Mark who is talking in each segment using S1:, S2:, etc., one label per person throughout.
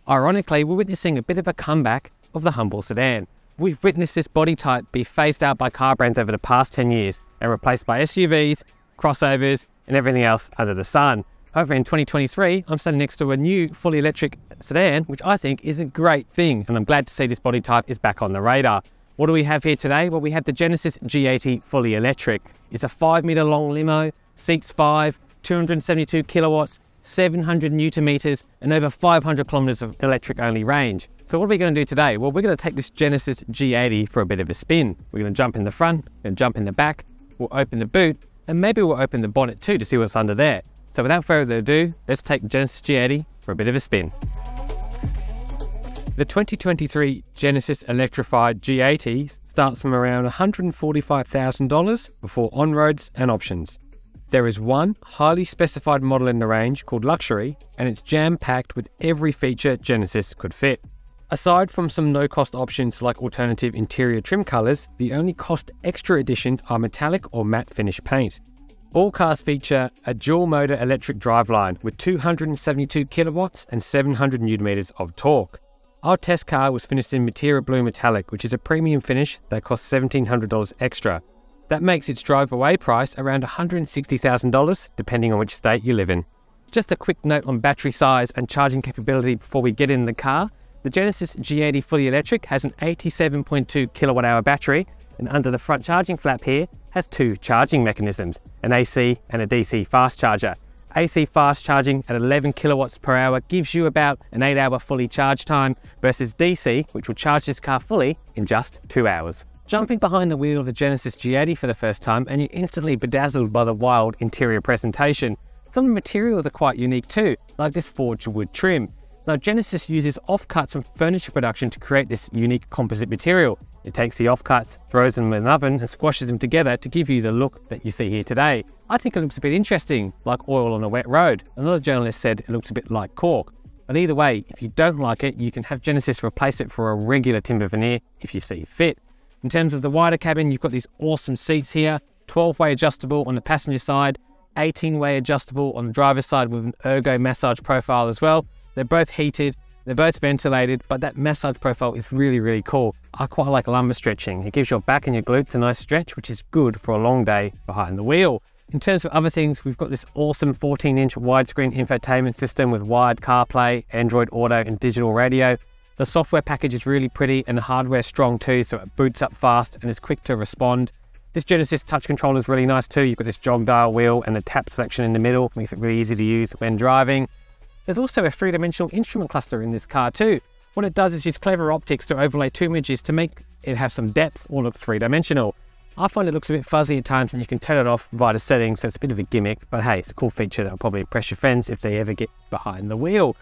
S1: Ironically, we're witnessing a bit of a comeback of the humble sedan. We've witnessed this body type be phased out by car brands over the past 10 years and replaced by SUVs, crossovers, and everything else under the sun. However, in 2023, I'm standing next to a new fully electric sedan, which I think is a great thing, and I'm glad to see this body type is back on the radar. What do we have here today? Well, we have the Genesis G80 fully electric. It's a 5-meter long limo, seats 5, 272 kilowatts, 700 Newton meters, and over 500 kilometers of electric-only range. So what are we going to do today? Well, we're going to take this Genesis G80 for a bit of a spin. We're going to jump in the front, and jump in the back, we'll open the boot, and maybe we'll open the bonnet too to see what's under there. So without further ado, let's take the Genesis G80 for a bit of a spin. The 2023 Genesis Electrified G80 starts from around $145,000 before on-roads and options. There is one highly specified model in the range called Luxury, and it's jam-packed with every feature Genesis could fit. Aside from some no-cost options like alternative interior trim colours, the only cost extra additions are metallic or matte finish paint. All cars feature a dual-motor electric driveline with 272 kilowatts and 700 Newton meters of torque. Our test car was finished in Material Blue Metallic, which is a premium finish that costs $1,700 extra. That makes its drive-away price around $160,000, depending on which state you live in. Just a quick note on battery size and charging capability before we get in the car. The Genesis G80 fully electric has an 87.2 kilowatt-hour battery, and under the front charging flap here has two charging mechanisms, an AC and a DC fast charger. AC fast charging at 11 kilowatts per hour gives you about an 8-hour fully charge time versus DC, which will charge this car fully in just 2 hours. Jumping behind the wheel of the Genesis G80 for the first time, and you're instantly bedazzled by the wild interior presentation. Some of the materials are quite unique too, like this forged wood trim. Now, Genesis uses offcuts from furniture production to create this unique composite material. It takes the offcuts, throws them in an oven, and squashes them together to give you the look that you see here today. I think it looks a bit interesting, like oil on a wet road. Another journalist said it looks a bit like cork. But either way, if you don't like it, you can have Genesis replace it for a regular timber veneer if you see fit. In terms of the wider cabin, you've got these awesome seats here, 12-way adjustable on the passenger side, 18-way adjustable on the driver's side with an ergo massage profile as well. They're both heated, they're both ventilated, but that massage profile is really, really cool. I quite like lumbar stretching. It gives your back and your glutes a nice stretch, which is good for a long day behind the wheel. In terms of other things, we've got this awesome 14-inch widescreen infotainment system with wired CarPlay, Android Auto, and digital radio. The software package is really pretty and the hardware is strong too, so it boots up fast and is quick to respond. This Genesis touch controller is really nice too. You've got this jog dial wheel and a tap selection in the middle, makes it really easy to use when driving. There's also a 3-dimensional instrument cluster in this car too. What it does is use clever optics to overlay 2 images to make it have some depth or look 3-dimensional. I find it looks a bit fuzzy at times and you can turn it off via the settings, so it's a bit of a gimmick, but hey, it's a cool feature that will probably impress your friends if they ever get behind the wheel.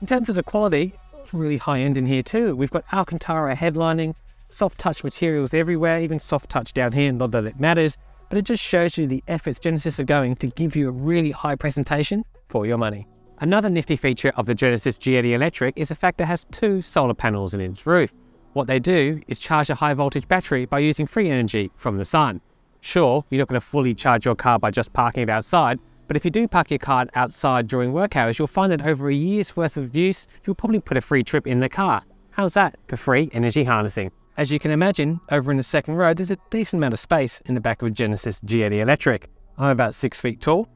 S1: In terms of the quality, it's really high-end in here too. We've got Alcantara headlining, soft touch materials everywhere, even soft touch down here, not that it matters, but it just shows you the efforts Genesis are going to give you a really high presentation for your money. Another nifty feature of the Genesis G80 Electric is the fact that it has 2 solar panels in its roof. What they do is charge a high voltage battery by using free energy from the sun. Sure, you're not going to fully charge your car by just parking it outside, but if you do park your car outside during work hours, you'll find that over a year's worth of use, you'll probably put a free trip in the car. How's that for free energy harnessing? As you can imagine, over in the second row, there's a decent amount of space in the back of a Genesis G80 Electric. I'm about 6 feet tall,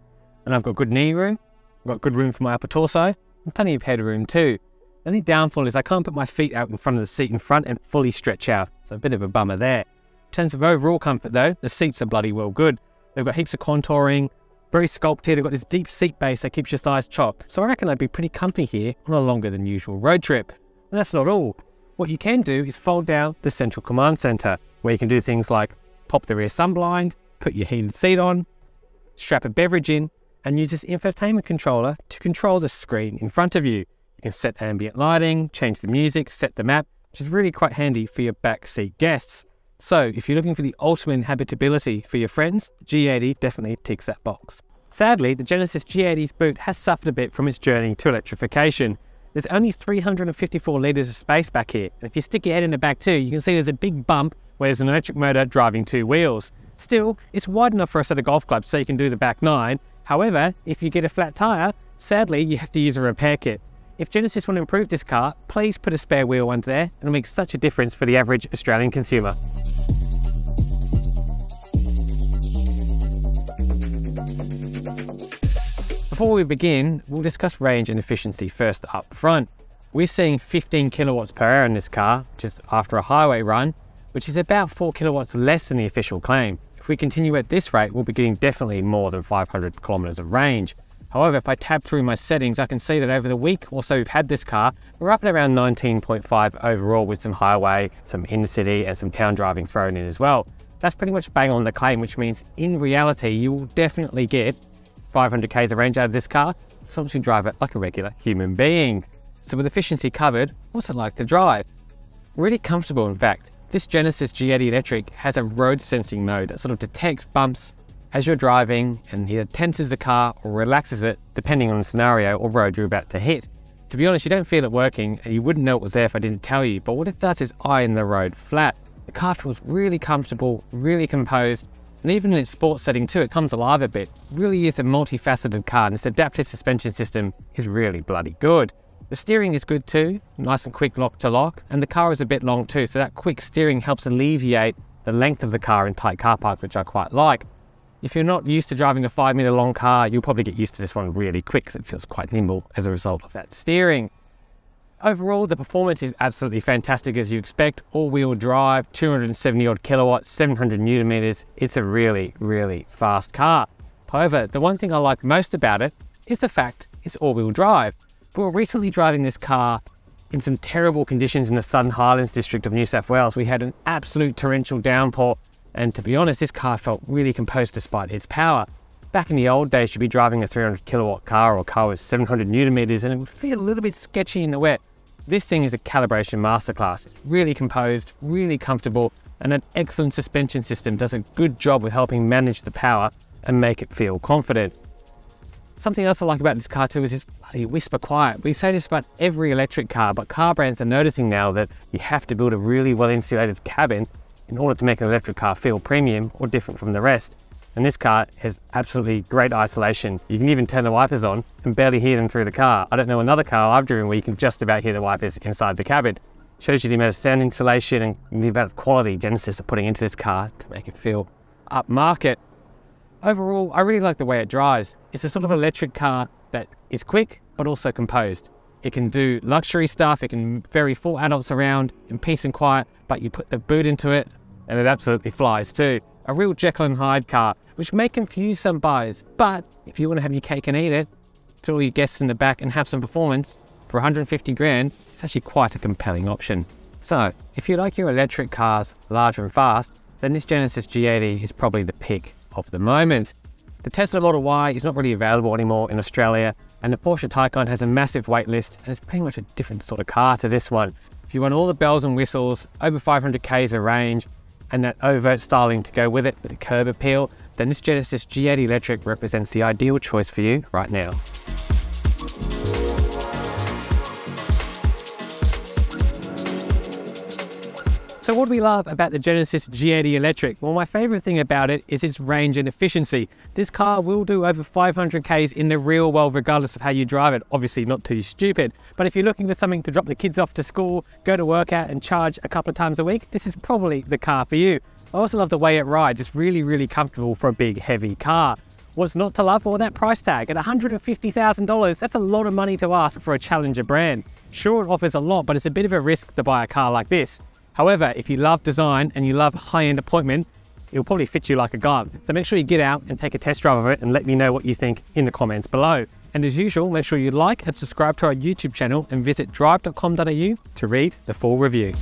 S1: and I've got good knee room. I've got good room for my upper torso, and plenty of headroom too. The only downfall is I can't put my feet out in front of the seat in front and fully stretch out, so a bit of a bummer there. In terms of overall comfort though, the seats are bloody well good. They've got heaps of contouring, very sculpted, they've got this deep seat base that keeps your thighs chopped, so I reckon I'd be pretty comfy here on a longer than usual road trip. And that's not all. What you can do is fold down the central command center, where you can do things like pop the rear sunblind, put your heated seat on, strap a beverage in, and use this infotainment controller to control the screen in front of you. You can set ambient lighting, change the music, set the map, which is really quite handy for your backseat guests. So if you're looking for the ultimate habitability for your friends, the G80 definitely ticks that box. Sadly, the Genesis G80's boot has suffered a bit from its journey to electrification. There's only 354 litres of space back here, and if you stick your head in the back too, you can see there's a big bump where there's an electric motor driving 2 wheels. Still, it's wide enough for a set of golf clubs so you can do the back 9. However, if you get a flat tyre, sadly you have to use a repair kit. If Genesis want to improve this car, please put a spare wheel under there, and it'll make such a difference for the average Australian consumer. Before we begin, we'll discuss range and efficiency first up front. We're seeing 15 kilowatts per hour in this car, just after a highway run, which is about 4 kilowatts less than the official claim. If we continue at this rate, we'll be getting definitely more than 500 kilometers of range. However, if I tab through my settings, I can see that over the week or so we've had this car, we're up at around 19.5 overall, with some highway, some inner city and some town driving thrown in as well. That's pretty much bang on the claim, which means in reality, you will definitely get 500 k's of range out of this car, as long as you drive it like a regular human being. So with efficiency covered, what's it like to drive? Really comfortable, in fact. This Genesis G80 Electric has a road sensing mode that sort of detects bumps as you're driving and either tenses the car or relaxes it depending on the scenario or road you're about to hit. To be honest, you don't feel it working and you wouldn't know it was there if I didn't tell you, but what it does is iron the road flat. The car feels really comfortable, really composed, and even in its sports setting too, it comes alive a bit. It really is a multifaceted car, and its adaptive suspension system is really bloody good. The steering is good too, nice and quick lock to lock, and the car is a bit long too, so that quick steering helps alleviate the length of the car in tight car parks, which I quite like. If you're not used to driving a 5 meter long car, you'll probably get used to this one really quick, because it feels quite nimble as a result of that steering. Overall, the performance is absolutely fantastic as you expect. All-wheel drive, 270 odd kilowatts, 700 newton meters. It's a really, really fast car. However, the one thing I like most about it is the fact it's all-wheel drive. We were recently driving this car in some terrible conditions in the Southern Highlands district of New South Wales. We had an absolute torrential downpour, and to be honest, this car felt really composed despite its power. Back in the old days, you'd be driving a 300 kilowatt car or a car with 700 newton meters, and it would feel a little bit sketchy in the wet. This thing is a calibration masterclass. It's really composed, really comfortable, and an excellent suspension system does a good job with helping manage the power and make it feel confident. Something else I like about this car too is it's bloody whisper quiet. We say this about every electric car, but car brands are noticing now that you have to build a really well insulated cabin in order to make an electric car feel premium or different from the rest. And this car has absolutely great isolation. You can even turn the wipers on and barely hear them through the car. I don't know another car I've driven where you can just about hear the wipers inside the cabin. Shows you the amount of sound insulation and the amount of quality Genesis are putting into this car to make it feel upmarket. Overall, I really like the way it drives. It's a sort of electric car that is quick, but also composed. It can do luxury stuff, it can ferry 4 adults around in peace and quiet, but you put the boot into it and it absolutely flies too. A real Jekyll and Hyde car, which may confuse some buyers, but if you want to have your cake and eat it, put all your guests in the back and have some performance, for 150 grand, it's actually quite a compelling option. So, if you like your electric cars large and fast, then this Genesis G80 is probably the pick of the moment. The Tesla Model Y is not really available anymore in Australia, and the Porsche Taycan has a massive wait list, and it's pretty much a different sort of car to this one. If you want all the bells and whistles, over 500 k's of range, and that overt styling to go with it, with a curb appeal, then this Genesis G80 Electric represents the ideal choice for you right now. So what do we love about the Genesis G80 Electric? Well, my favorite thing about it is its range and efficiency. This car will do over 500 k's in the real world regardless of how you drive it. Obviously not too stupid, but if you're looking for something to drop the kids off to school, go to work out and charge a couple of times a week, this is probably the car for you. I also love the way it rides. It's really, really comfortable for a big, heavy car. What's not to love? Well, that price tag at $150,000, that's a lot of money to ask for a challenger brand. Sure, it offers a lot, but it's a bit of a risk to buy a car like this. However, if you love design and you love high-end appointment, it'll probably fit you like a glove. So make sure you get out and take a test drive of it and let me know what you think in the comments below. And as usual, make sure you like and subscribe to our YouTube channel and visit Drive.com.au to read the full review.